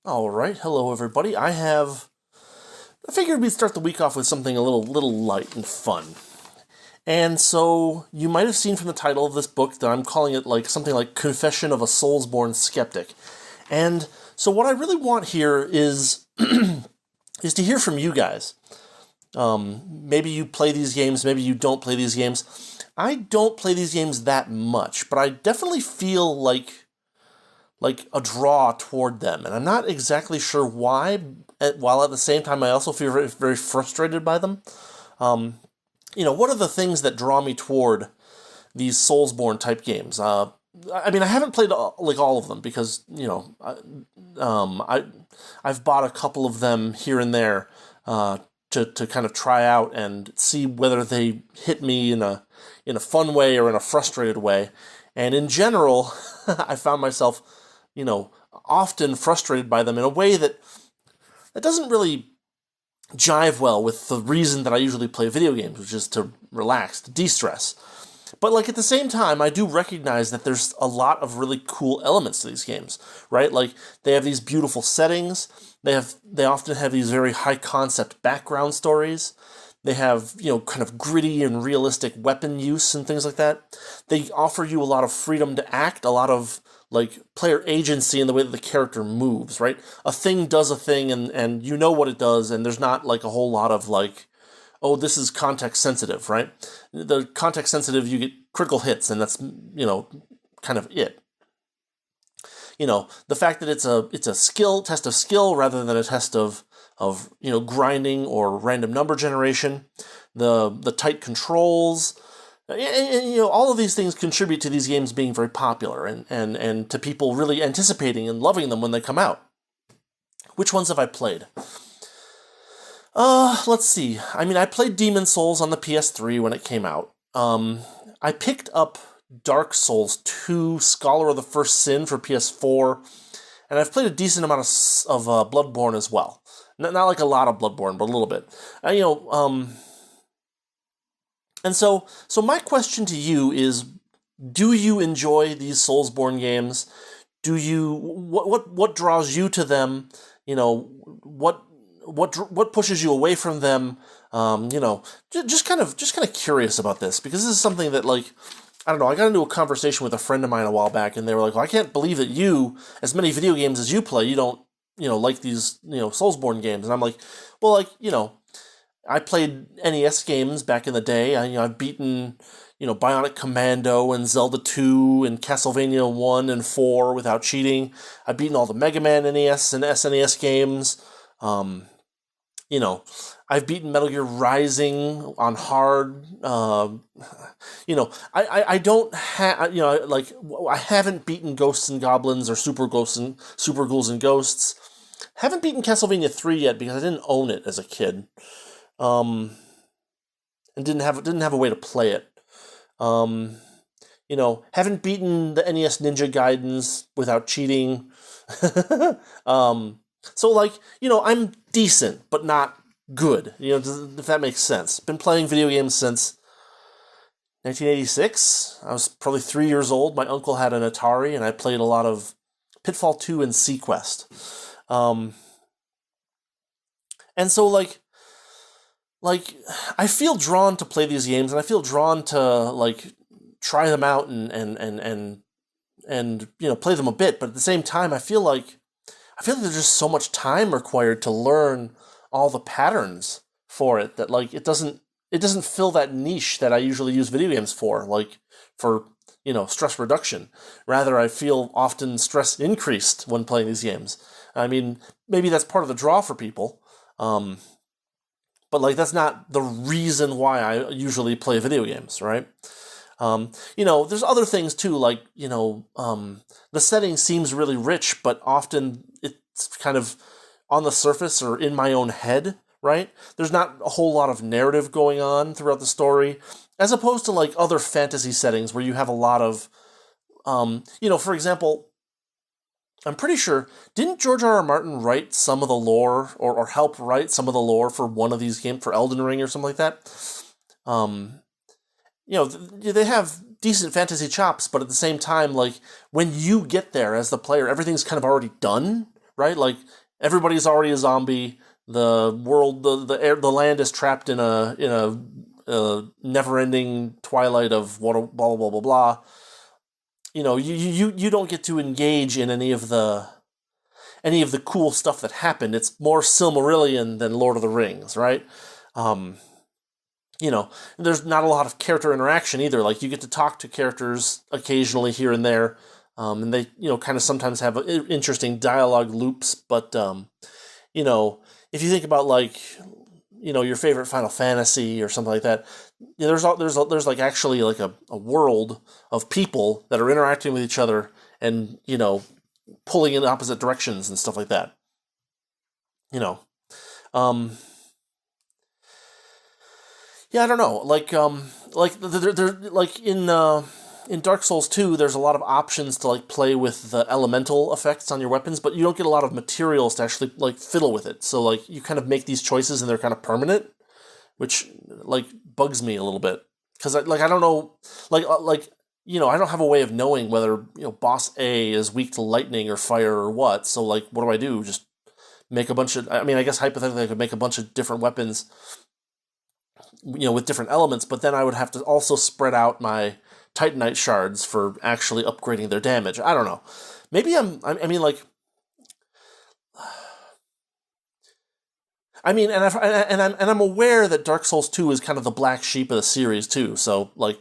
All right, hello everybody. I figured we'd start the week off with something a little light and fun. And so you might have seen from the title of this book that I'm calling it like something like Confession of a SoulsBorne Skeptic. And so what I really want here is is to hear from you guys. Maybe you play these games, maybe you don't play these games. I don't play these games that much, but I definitely feel like a draw toward them, and I'm not exactly sure why. While at the same time, I also feel very, very frustrated by them. What are the things that draw me toward these Soulsborne-type games? I haven't played all of them because I've bought a couple of them here and there to kind of try out and see whether they hit me in a fun way or in a frustrated way. And in general, I found myself often frustrated by them in a way that doesn't really jive well with the reason that I usually play video games, which is to relax, to de-stress. But at the same time, I do recognize that there's a lot of really cool elements to these games, right? Like they have these beautiful settings. They often have these very high concept background stories. They have, kind of gritty and realistic weapon use and things like that. They offer you a lot of freedom to act, a lot of player agency in the way that the character moves, right? A thing does a thing and you know what it does, and there's not a whole lot of oh, this is context sensitive, right? The context sensitive, you get critical hits, and that's, kind of it. The fact that it's a skill, test of skill rather than a test of grinding or random number generation, the tight controls, and all of these things contribute to these games being very popular and to people really anticipating and loving them when they come out. Which ones have I played? Let's see. I played Demon's Souls on the PS3 when it came out. I picked up Dark Souls 2, Scholar of the First Sin for PS4, and I've played a decent amount of Bloodborne as well. Not like a lot of Bloodborne, but a little bit. And so my question to you is, do you enjoy these Soulsborne games? What draws you to them? What pushes you away from them? Just kind of curious about this, because this is something that I don't know, I got into a conversation with a friend of mine a while back, and they were like, well, I can't believe that you, as many video games as you play, you don't, like these, Soulsborne games. And I'm like, well, I played NES games back in the day. I've beaten, Bionic Commando and Zelda 2 and Castlevania 1 and 4 without cheating. I've beaten all the Mega Man NES and SNES games. I've beaten Metal Gear Rising on hard. I don't have, I haven't beaten Ghosts and Goblins or Super Ghouls and Ghosts. Haven't beaten Castlevania 3 yet because I didn't own it as a kid. And didn't have a way to play it. Haven't beaten the NES Ninja Gaidens without cheating. I'm decent, but not good. If that makes sense. Been playing video games since 1986. I was probably 3 years old. My uncle had an Atari, and I played a lot of Pitfall 2 and Sequest. And so I feel drawn to play these games, and I feel drawn to try them out and play them a bit. But at the same time, I feel like there's just so much time required to learn all the patterns for it that it doesn't fill that niche that I usually use video games for stress reduction. Rather, I feel often stress increased when playing these games. Maybe that's part of the draw for people. But that's not the reason why I usually play video games, right? There's other things too, the setting seems really rich, but often it's kind of on the surface or in my own head, right? There's not a whole lot of narrative going on throughout the story, as opposed to other fantasy settings where you have a lot of, for example, I'm pretty sure, didn't George R.R. Martin write some of the lore, or help write some of the lore for one of these games, for Elden Ring or something like that? They have decent fantasy chops, but at the same time, when you get there as the player, everything's kind of already done, right? Like everybody's already a zombie. The world, the land is trapped in a never-ending twilight of blah blah blah blah blah. You don't get to engage in any of the cool stuff that happened. It's more Silmarillion than Lord of the Rings, right? Um, there's not a lot of character interaction either. Like you get to talk to characters occasionally here and there, and they kind of sometimes have interesting dialogue loops. But if you think about like your favorite Final Fantasy or something like that, there's like actually like a world of people that are interacting with each other and pulling in opposite directions and stuff like that. Um, yeah, I don't know. Like there like in Dark Souls 2, there's a lot of options to like play with the elemental effects on your weapons, but you don't get a lot of materials to actually like fiddle with it. So like you kind of make these choices and they're kind of permanent, which like bugs me a little bit because I don't know I don't have a way of knowing whether boss A is weak to lightning or fire or what. So like what do I do? Just make a bunch of I guess hypothetically I could make a bunch of different weapons with different elements, but then I would have to also spread out my Titanite shards for actually upgrading their damage. I don't know. Maybe I'm aware that Dark Souls 2 is kind of the black sheep of the series too. So like,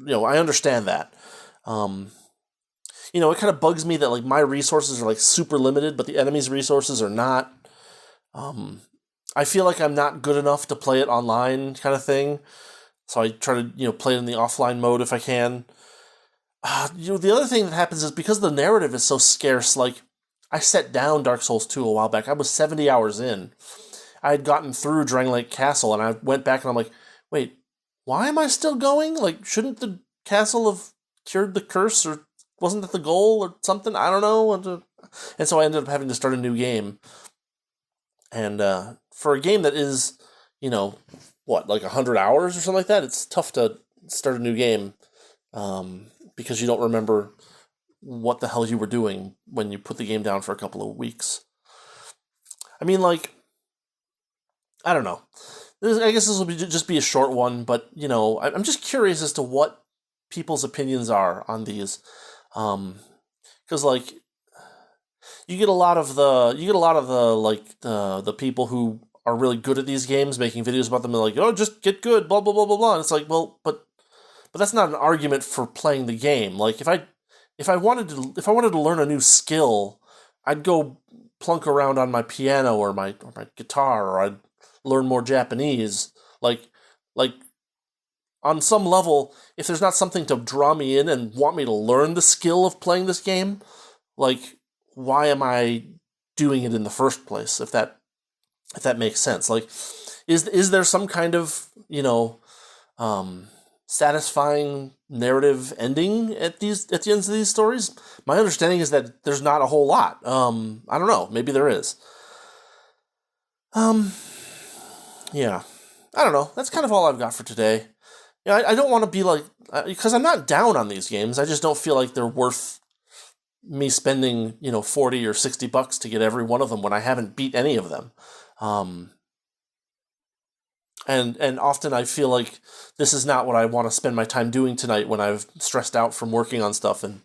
I understand that. It kind of bugs me that like my resources are like super limited, but the enemy's resources are not. I feel like I'm not good enough to play it online, kind of thing. So I try to play it in the offline mode if I can. The other thing that happens is because the narrative is so scarce. Like I set down Dark Souls 2 a while back. I was 70 hours in. I had gotten through Drangleic Castle, and I went back and I'm like, wait, why am I still going? Like, shouldn't the castle have cured the curse, or wasn't that the goal, or something? I don't know. And so I ended up having to start a new game. And for a game that is, like 100 hours or something like that, it's tough to start a new game because you don't remember what the hell you were doing when you put the game down for a couple of weeks. I don't know. I guess this will just be a short one, but I'm just curious as to what people's opinions are on these, because like you get a lot of the the people who are really good at these games making videos about them and like, oh, just get good, blah blah blah blah blah. And it's like, well, but that's not an argument for playing the game. Like if I wanted to learn a new skill, I'd go plunk around on my piano or my guitar, or I'd learn more Japanese. Like on some level, if there's not something to draw me in and want me to learn the skill of playing this game, like why am I doing it in the first place? If that makes sense. Like, is there some kind of satisfying narrative ending at the ends of these stories? My understanding is that there's not a whole lot. I don't know. Maybe there is. Yeah. I don't know. That's kind of all I've got for today. I don't want to be like, because I'm not down on these games. I just don't feel like they're worth me spending, $40 or $60 to get every one of them when I haven't beat any of them. And often I feel like this is not what I want to spend my time doing tonight when I've stressed out from working on stuff and,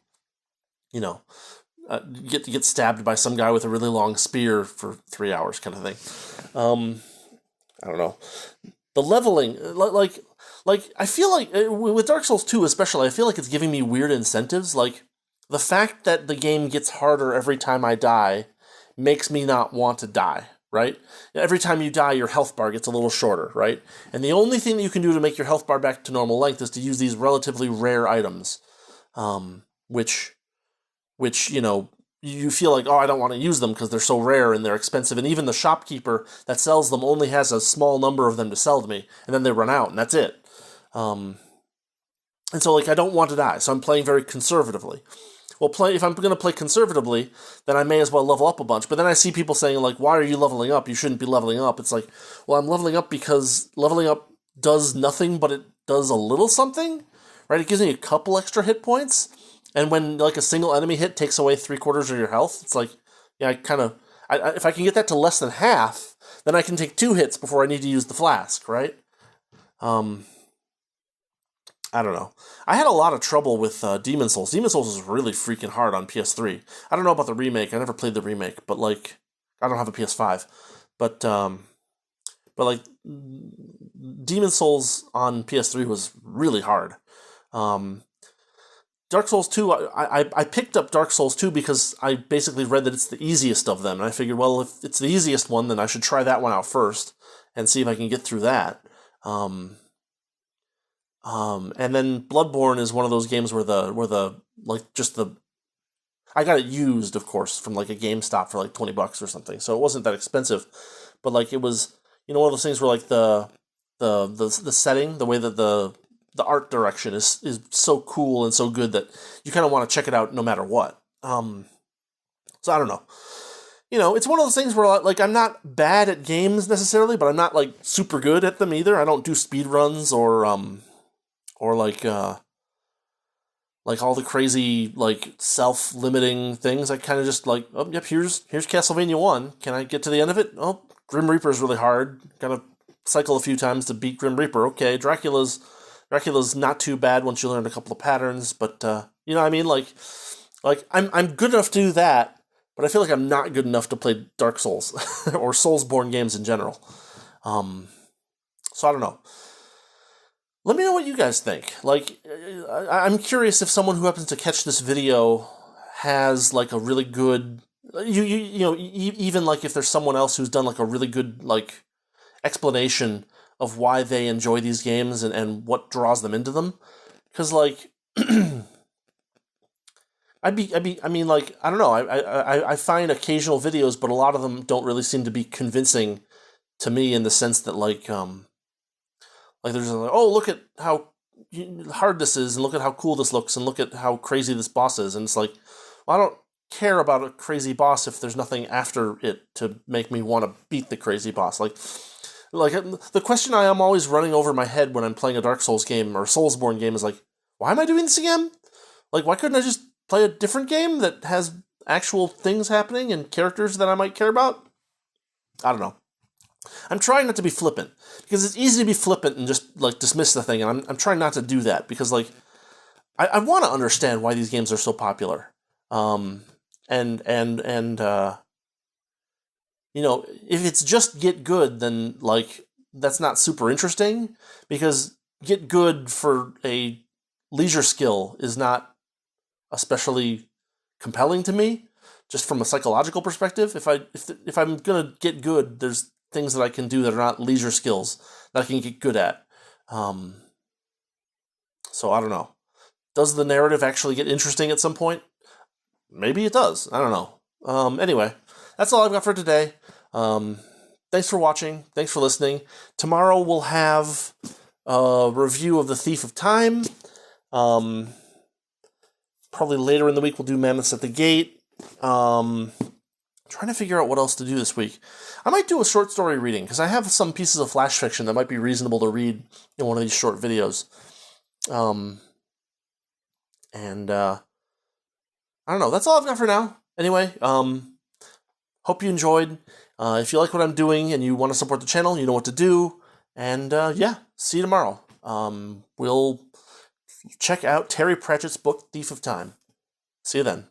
get stabbed by some guy with a really long spear for 3 hours kind of thing. I don't know. The leveling, like I feel like with Dark Souls 2 especially, I feel like it's giving me weird incentives. Like the fact that the game gets harder every time I die makes me not want to die, right? Every time you die, your health bar gets a little shorter, right? And the only thing that you can do to make your health bar back to normal length is to use these relatively rare items, which you feel like, oh, I don't want to use them because they're so rare and they're expensive. And even the shopkeeper that sells them only has a small number of them to sell to me, and then they run out, and that's it. And so, like, I don't want to die, so I'm playing very conservatively. Well, if I'm going to play conservatively, then I may as well level up a bunch. But then I see people saying, like, why are you leveling up? You shouldn't be leveling up. It's like, well, I'm leveling up because leveling up does nothing, but it does a little something, right? It gives me a couple extra hit points. And when, like, a single enemy hit takes away 3/4 of your health, it's like, yeah, I kind of if I can get that to less than half, then I can take 2 hits before I need to use the flask, right? I don't know. I had a lot of trouble with Demon Souls. Demon Souls is really freaking hard on PS3. I don't know about the remake. I never played the remake, but like, I don't have a PS5. But like, Demon Souls on PS3 was really hard. Dark Souls 2, I picked up Dark Souls 2 because I basically read that it's the easiest of them, and I figured, well, if it's the easiest one, then I should try that one out first and see if I can get through that. And then Bloodborne is one of those games where I got it used, of course, from like a GameStop for like $20 or something, so it wasn't that expensive, but like it was, one of those things where like the setting, the way that the art direction is so cool and so good that you kind of want to check it out no matter what. So I don't know. It's one of those things where like I'm not bad at games necessarily, but I'm not like super good at them either. I don't do speed runs or like all the crazy like self-limiting things. I kind of just like, oh yep, here's Castlevania 1. Can I get to the end of it? Oh, Grim Reaper is really hard. Gotta cycle a few times to beat Grim Reaper. Okay, Dracula's not too bad once you learn a couple of patterns, but you know what I mean? Like I'm good enough to do that, but I feel like I'm not good enough to play Dark Souls or Soulsborne games in general. So I don't know. Let me know what you guys think. Like, I'm curious if someone who happens to catch this video has like a really good, even like if there's someone else who's done like a really good like explanation of why they enjoy these games and what draws them into them. Because like, I mean, like, I don't know. I find occasional videos, but a lot of them don't really seem to be convincing to me in the sense that like they're just like, oh, look at how hard this is, and look at how cool this looks, and look at how crazy this boss is. And it's like, well, I don't care about a crazy boss if there's nothing after it to make me want to beat the crazy boss. Like the question I am always running over my head when I'm playing a Dark Souls game or a Soulsborne game is like, why am I doing this again? Like, why couldn't I just play a different game that has actual things happening and characters that I might care about? I don't know. I'm trying not to be flippant, because it's easy to be flippant and just like dismiss the thing, and I'm trying not to do that, because like I want to understand why these games are so popular. If it's just get good, then like that's not super interesting, because get good for a leisure skill is not especially compelling to me, just from a psychological perspective. If I'm gonna get good, there's things that I can do that are not leisure skills that I can get good at. So I don't know. Does the narrative actually get interesting at some point? Maybe it does. I don't know. Anyway, that's all I've got for today. Thanks for watching. Thanks for listening. Tomorrow we'll have a review of The Thief of Time. Probably later in the week we'll do Mammoths at the Gate. Trying to figure out what else to do this week. I might do a short story reading, because I have some pieces of flash fiction that might be reasonable to read in one of these short videos. I don't know. That's all I've got for now. Anyway, hope you enjoyed. If you like what I'm doing and you want to support the channel, you know what to do. And yeah, see you tomorrow. We'll check out Terry Pratchett's book, Thief of Time. See you then.